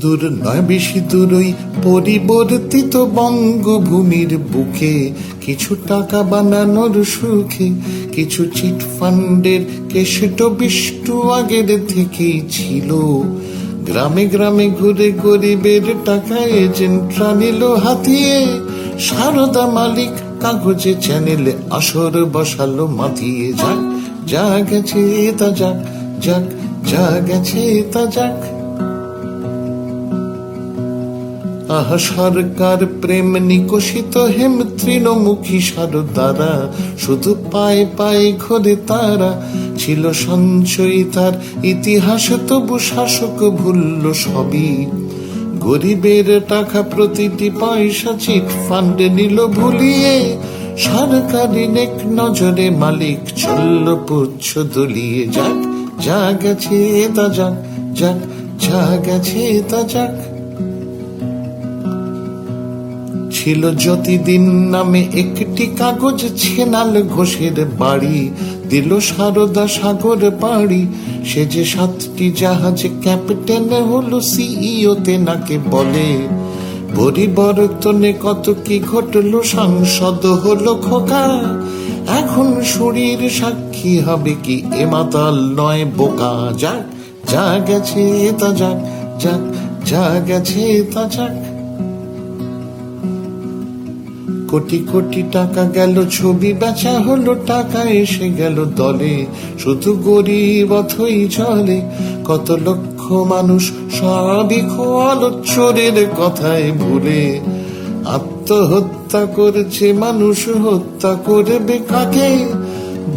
দূর নয় বেশি দূর ওই পরিবর্তিত বঙ্গভূমির বুকে কিছু টাকা বানানোর সুখে কিছু চিট ফান্ডের কেষ্ট বিষ্টু আগের থেকেই ছিল। গ্রামে গ্রামে ঘুরে গরিবের টাকা এজেন্টরা নিল হাতিয়ে। সারদা মালিক কাগজে চ্যানেলে আসর বসালো মাতিয়ে। যাক যা গেছে তা যাক, যাক যা গেছে তা যাক। আহা সরকার প্রেম নিকশিত হেম তৃণমুখী সারদারা শুধু পায়ে পায়ে ঘোরে তারা। ছিল সঞ্চয়ী তার ইতিহাস তবু শাসক ভুলল সবই। গরিবের টাকা প্রতিটি পয়সা চিট ফান্ডে নিল ভুলিয়ে। সরকারি নেক নজরে মালিক চলল পুচ্ছ দলিয়ে। যাক যা গেছে তা যাক, যাক যা গেছে তা যাক। ছিল যতিদিন নামে একটি কাগজ ছেনাল ঘোষের বাড়ি। দিল সারদা সাগর পাড়ি। সে যে 7টি জাহাজ ক্যাপ্টেন হলো সিইও তে নাকে বলে। পরিবর্তনে কত কি ঘটলো, সাংসদ হলো খোকা। এখন শরীর সাক্ষী হবে কি এ মাতাল নয় বোকা। যাক যা গেছে তা যাক, যাক যা গেছে তা যাক। কোটি কোটি টাকা গেল ছবি বেচা হলো, টাকা এসে গেল দলে। শুধু গরিব অথই চলে। কত লক্ষ মানুষ সবই খোয়ালো চোরের কথায় ভুলে। আত্মহত্যা করেছে মানুষ, হত্যা করবে কাকে?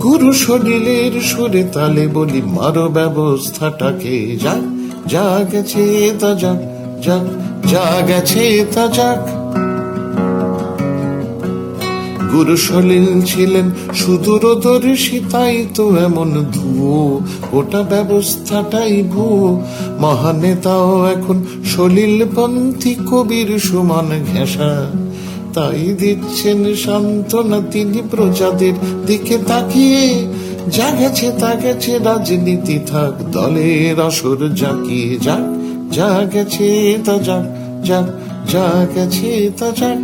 গুরু শরীরের সুরে তালে বলি মারো ব্যবস্থাটাকে। যাক যা গেছে তা যাক, যাক যা গেছে তা যাক। গুরু সলিল ছিলেন সুদূরদর্শী, তাই তো এমন ধুয়ো গোটা ব্যবস্থাটাই ভুয়ো। মহানেতাও এখন সলিলপন্থী, কবির সমান ঘেঁষা। তাই দিচ্ছেন সান্ত্বনা তিনি প্রজাদের দিকে তাকিয়ে। যা গেছে তা গেছে, রাজনীতি থাক দলের আসর জাকিয়ে। যাক যা গেছে তা যাক, যাক যা গেছে তা যাক।